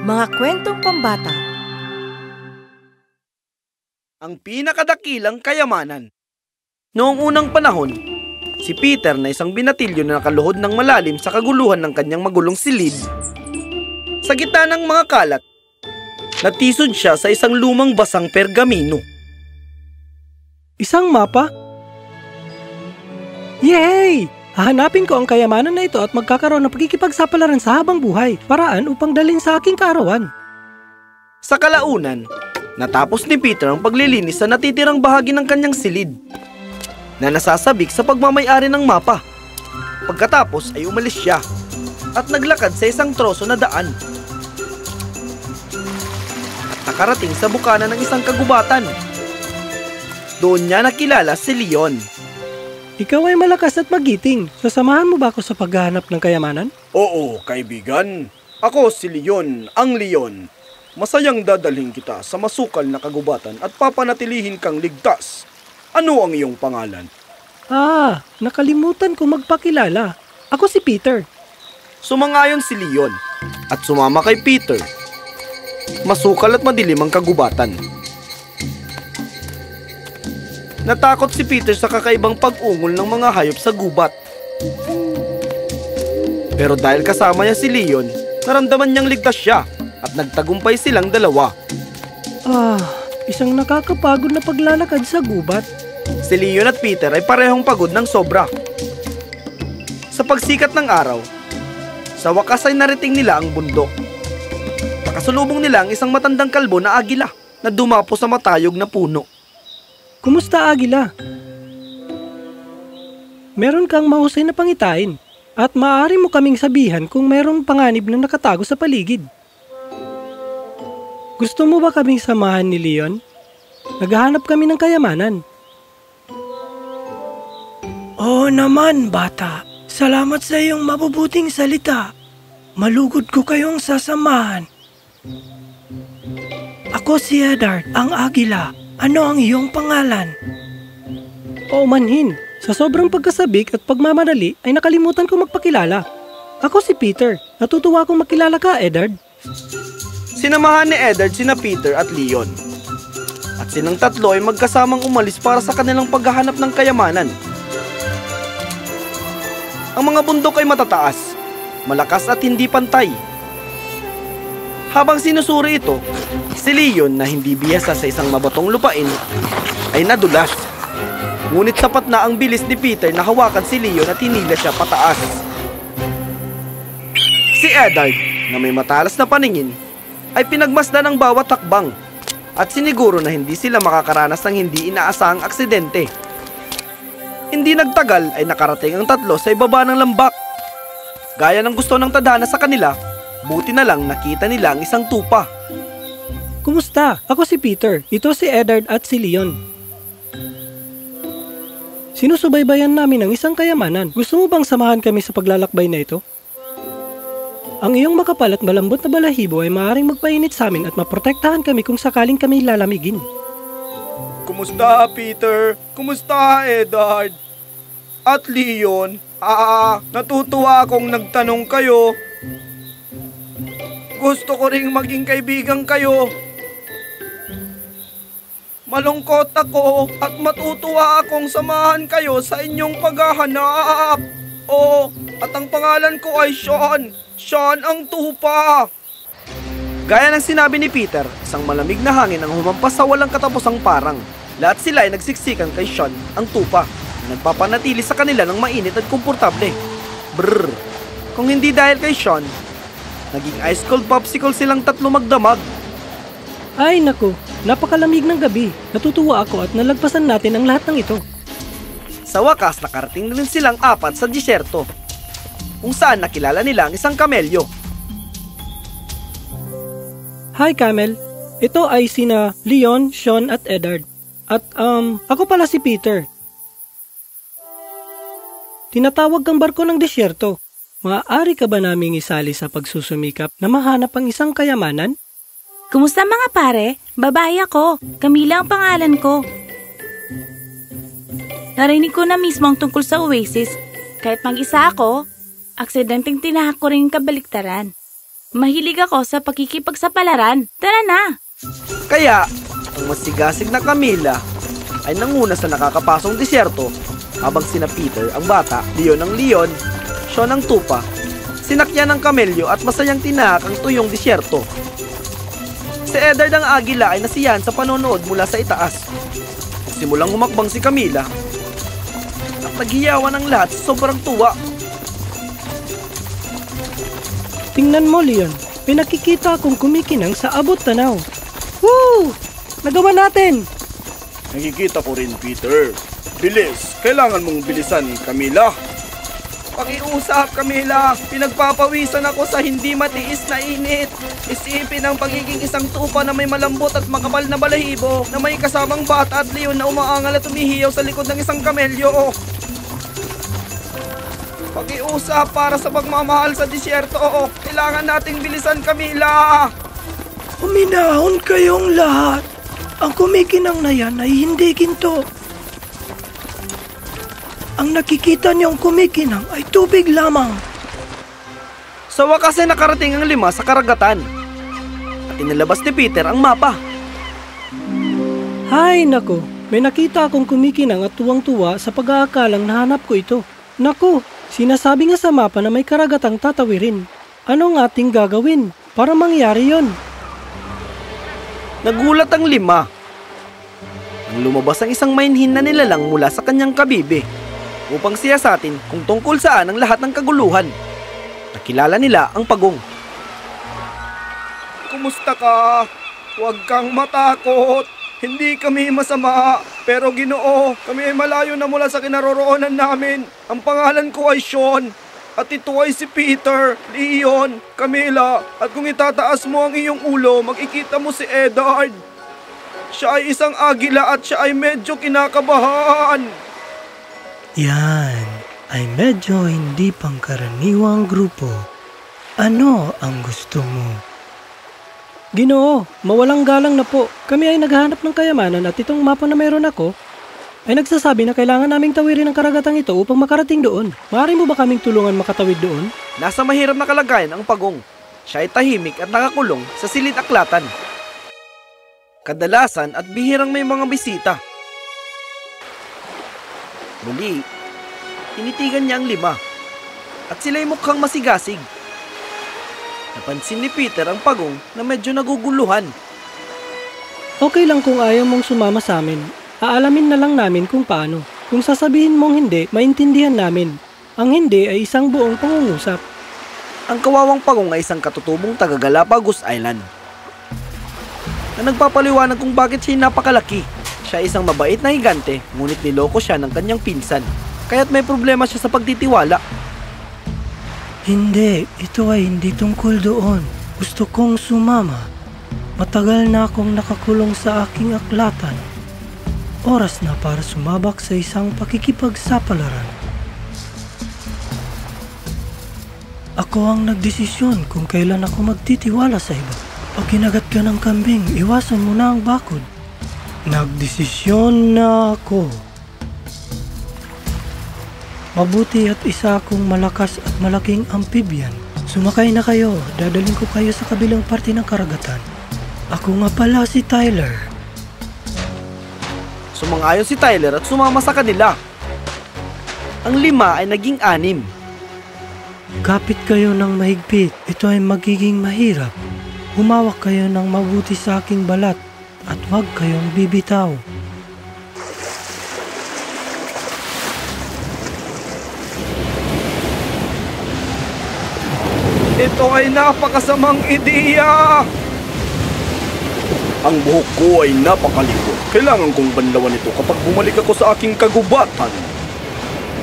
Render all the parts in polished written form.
Mga kwentong pambata. Ang pinakadakilang kayamanan. Noong unang panahon, si Peter na isang binatilyo na nakaluhod ng malalim sa kaguluhan ng kanyang magulong silid. Sa gitna ng mga kalat, natisod siya sa isang lumang basang pergamino. Isang mapa? Yay! Hahanapin ko ang kayamanan na ito at magkakaroon ng pagkikipagsapalaran sa habang buhay, paraan upang dalhin sa aking kaarawan. Sa kalaunan, natapos ni Peter ang paglilinis sa natitirang bahagi ng kanyang silid na nasasabik sa pagmamay-ari ng mapa. Pagkatapos ay umalis siya at naglakad sa isang troso na daan. At nakarating sa bukana ng isang kagubatan. Doon niya nakilala si Leon. Ikaw ay malakas at magiting. Sasamahan mo ba ako sa paghahanap ng kayamanan? Oo, kaibigan. Ako si Leon, ang Leon. Masayang dadalhin kita sa masukal na kagubatan at papanatilihin kang ligtas. Ano ang iyong pangalan? Nakalimutan ko magpakilala. Ako si Peter. Sumangayon si Leon at sumama kay Peter. Masukal at madilim ang kagubatan. Natakot si Peter sa kakaibang pag-ungol ng mga hayop sa gubat. Pero dahil kasama niya si Leon, naramdaman niyang ligtas siya at nagtagumpay silang dalawa. Isang nakakapagod na paglalakad sa gubat. Si Leon at Peter ay parehong pagod ng sobra. Sa pagsikat ng araw, sa wakas ay narating nila ang bundok. Nakasalubong nila ang isang matandang kalbo na agila na dumapo sa matayog na puno. Kumusta, Agila? Meron kang mahusay na pangitain at maaari mo kaming sabihan kung merong panganib na nakatago sa paligid. Gusto mo ba kaming samahan ni Leon? Naghahanap kami ng kayamanan. Oo naman, bata. Salamat sa iyong mabubuting salita. Malugod ko kayong sasamahan. Ako si Eddard, ang Agila. Ano ang iyong pangalan? Oo manhin. Sa sobrang pagkasabik at pagmamadali ay nakalimutan ko magpakilala. Ako si Peter. Natutuwa akong makilala ka, Eddard. Sinamahan ni Eddard sina Peter at Leon. At silang tatlo ay magkasamang umalis para sa kanilang paghahanap ng kayamanan. Ang mga bundok ay matataas, malakas at hindi pantay. Habang sinusuri ito, si Leon na hindi bihasa sa isang mabatong lupain ay nadulas. Ngunit sapat na ang bilis ni Peter na hawakan si Leon at hinila siya pataas. Si Eddard, na may matalas na paningin, ay pinagmasdan ng bawat hakbang at siniguro na hindi sila makakaranas ng hindi inaasahang aksidente. Hindi nagtagal ay nakarating ang tatlo sa ibaba ng lambak. Gaya ng gusto ng tadhana sa kanila, buti na lang nakita nila ang isang tupa. Kumusta? Ako si Peter. Ito si Eddard at si Leon. Sinusubaybayan namin ang isang kayamanan. Gusto mo bang samahan kami sa paglalakbay na ito? Ang iyong makapal at malambot na balahibo ay maaaring magpainit sa amin at maprotektahan kami kung sakaling kami lalamigin. Kumusta, Peter? Kumusta, Eddard? At Leon? Natutuwa akong nagtanong kayo. Gusto ko ring maging kaibigan kayo. Malungkot ako at matutuwa akong samahan kayo sa inyong paghahanap. At ang pangalan ko ay Sean. Sean ang tupa. Gaya ng sinabi ni Peter, isang malamig na hangin ang humampas sa walang katapusang parang. Lahat sila ay nagsiksikan kay Sean ang tupa. Nagpapanatili sa kanila ng mainit at komportable. Brrr. Kung hindi dahil kay Sean, naging ice cold popsicle silang tatlo magdamag. Ay naku, napakalamig ng gabi. Natutuwa ako at nalagpasan natin ang lahat ng ito. Sa wakas, nakarating din silang apat sa disyerto, kung saan nakilala nila ang isang kamelyo. Hi, Camel. Ito ay sina Leon, Sean at Eddard. At ako pala si Peter. Tinatawag kang barko ng disyerto. Maaari ka ba naming isali sa pagsusumikap na mahanap ang isang kayamanan? Kumusta mga pare? Babae ako. Camila ang pangalan ko. Narinig ko na mismo ang tungkol sa Oasis. Kahit mag-isa ako, aksidenteng tinahak ko rin kabaliktaran. Mahilig ako sa pakikipagsapalaran. Tara na! Kaya, ang masigasig na Camila ay nanguna sa nakakapasong disyerto habang sina Peter ang bata, Leon ang leon, Sean ang tupa, sinakyan ng kamelyo at masayang tinahak ang tuyong disyerto. Si Eddard ang agila ay nasiyahan sa panonood mula sa itaas. Simulang humakbang si Camila at naghiyawan ang lahat sa sobrang tuwa. Tingnan mo, Leon. Pinakikita akong kumikinang sa abot tanaw. Woo! Nagawa natin! Nakikita ko rin, Peter. Bilis! Kailangan mong bilisan, Camila. Pakiusap, Camila. Pinagpapawisan ako sa hindi matiis na init. Isipin ang pagiging isang tupa na may malambot at makapal na balahibo na may kasamang bata at leon na umaangal at umihiyaw sa likod ng isang kamelyo. Pakiusap para sa pagmamahal sa disyerto. Kailangan nating bilisan, Camila. Uminahon kayong lahat. Ang kumikinang na yan ay hindi ginto. Ang nakikita niyong kumikinang ay tubig lamang. Sa wakas ay nakarating ang 5 sa karagatan. At inilabas ni Peter ang mapa. Hay nako, may nakita akong kumikinang at tuwang-tuwa sa pag-aakalang nahanap ko ito. Naku, sinasabi nga sa mapa na may karagatang tatawirin. Ano ang ating gagawin para mangyari yon? Nagulat ang 5. Nang lumabas ang isang mainhin na nilalang mula sa kanyang kabibe upang siyasatin kung tungkol saan ang lahat ng kaguluhan. Nakilala nila ang pagong. Kumusta ka? Huwag kang matakot. Hindi kami masama. Pero Ginoo, kami ay malayo na mula sa kinaroroonan namin. Ang pangalan ko ay Sean. At ito ay si Peter, Leon, Camila. At kung itataas mo ang iyong ulo, makikita mo si Eddard. Siya ay isang agila at siya ay medyo kinakabahan. Yan ay medyo hindi pangkaraniwang grupo. Ano ang gusto mo? Ginoo, mawalang galang na po. Kami ay naghahanap ng kayamanan at itong mapa na meron ako ay nagsasabi na kailangan naming tawirin ang karagatang ito upang makarating doon. Maaari mo ba kaming tulungan makatawid doon? Nasa mahirap na kalagayan ang pagong. Siya ay tahimik at nakakulong sa silid-aklatan. Kadalasan at bihirang may mga bisita. Muli, tinitigan niya ang 5 at sila'y mukhang masigasig. Napansin ni Peter ang pagong na medyo naguguluhan. Okay lang kung ayaw mong sumama sa amin. Aalamin na lang namin kung paano. Kung sasabihin mong hindi, maintindihan namin. Ang hindi ay isang buong pangungusap. Ang kawawang pagong ay isang katutubong taga Galapagos Island na nagpapaliwanag kung bakit siya napakalaki. Siya ay isang mabait na higante, ngunit niloko siya ng kanyang pinsan. Kaya't may problema siya sa pagtitiwala. Hindi, ito ay hindi tungkol doon. Gusto kong sumama. Matagal na akong nakakulong sa aking aklatan. Oras na para sumabak sa isang pakikipagsapalaran. Ako ang nagdesisyon kung kailan ako magtitiwala sa iba. Pag kinagat ka ng kambing, iwasan mo na ang bakod. Nagdesisyon na ako. Mabuti at isa akong malakas at malaking amphibian. Sumakay na kayo, dadaling ko kayo sa kabilang parte ng karagatan. Ako nga pala si Tyler. Sumang-ayon si Tyler at sumama sa kanila. Ang 5 ay naging 6. Kapit kayo ng mahigpit, ito ay magiging mahirap. Humawak kayo ng mabuti sa aking balat at huwag kayong bibitaw. Ito ay napakasamang ideya! Ang buhok ko ay napakalikot. Kailangan kong banlawan ito kapag bumalik ako sa aking kagubatan.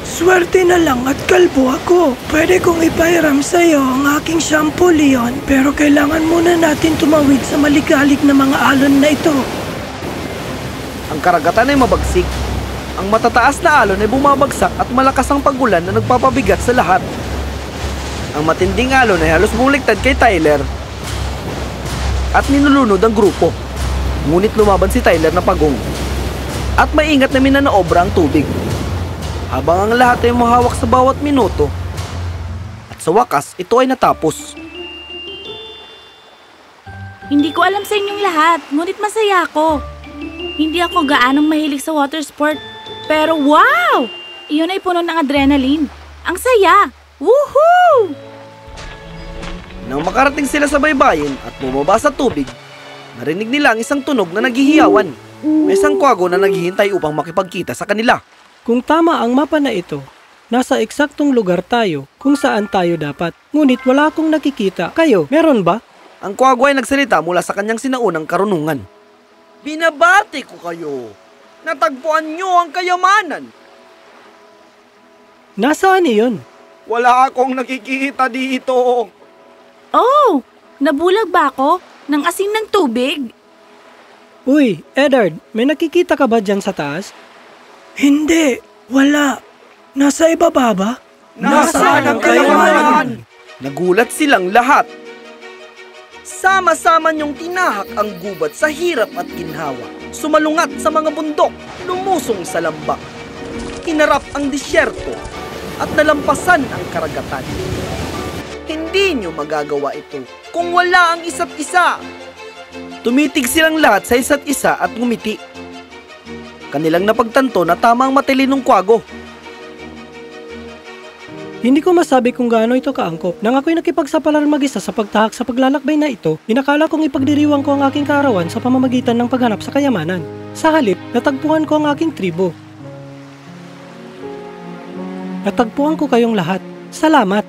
Swerte na lang at kalbo ako. Pwede kong ipahiram sa iyo ang aking shampoo, Leon, pero kailangan muna natin tumawid sa maligalig na mga alon na ito. Ang karagatan ay mabagsik. Ang matataas na alon ay bumabagsak at malakas ang pagulan na nagpapabigat sa lahat. Ang matinding alon ay halos bumaliktad kay Tyler at ninulunod ang grupo. Ngunit lumaban si Tyler na pagong at maingat na minanaobra ang tubig. Habang ang lahat ay mahawak sa bawat minuto. At sa wakas, ito ay natapos. Hindi ko alam sa inyong lahat, ngunit masaya ako. Hindi ako gaanong mahilig sa water sport, pero wow! Iyon ay puno ng adrenaline. Ang saya! Woohoo! Nang makarating sila sa baybayin at bumaba sa tubig, narinig nila ang isang tunog na naghihiyawan. May isang kwago na naghihintay upang makipagkita sa kanila. Kung tama ang mapa na ito, nasa eksaktong lugar tayo kung saan tayo dapat. Ngunit wala akong nakikita. Kayo, meron ba? Ang kwago ay nagsalita mula sa kanyang sinaunang karunungan. Binabati ko kayo. Natagpuan nyo ang kayamanan. Nasaan iyon? Wala akong nakikita dito. Oh! Nabulag ba ako ng asin ng tubig? Uy, Eddard, may nakikita ka ba dyan sa taas? Hindi, wala. Nasa ibaba ba? Nasaan ang kayamanan? Nagulat silang lahat. Sama-sama niyong tinahak ang gubat sa hirap at ginhawa. Sumalungat sa mga bundok, lumusong sa lambak. Hinarap ang disyerto at nalampasan ang karagatan. Hindi niyo magagawa ito kung wala ang isa't isa. Tumitig silang lahat sa isa't isa at ngumiti. Kanilang napagtanto na tama ang matilinong kwago. Hindi ko masabi kung gaano ito kaangkop. Nang ako'y nakipagsapalaran mag-isa sa pagtahak sa paglalakbay na ito, inakala kong ipagdiriwang ko ang aking kaarawan sa pamamagitan ng paghanap sa kayamanan. Sa halip, natagpuan ko ang aking tribo. Natagpuan ko kayong lahat. Salamat.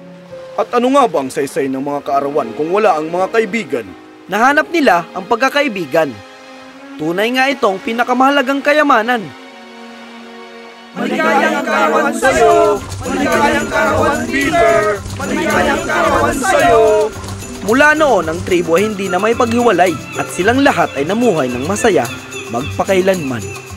At ano nga ba ang saysay ng mga kaarawan kung wala ang mga kaibigan? Nahanap nila ang pagkakaibigan. Tunay nga itong pinakamahalagang kayamanan. Maligayang kaarawan sa'yo! Maligayang kaarawan, Peter! Maligayang kaarawan sa'yo! Mula noon, ang tribo ay hindi na may paghiwalay at silang lahat ay namuhay ng masaya magpakailanman.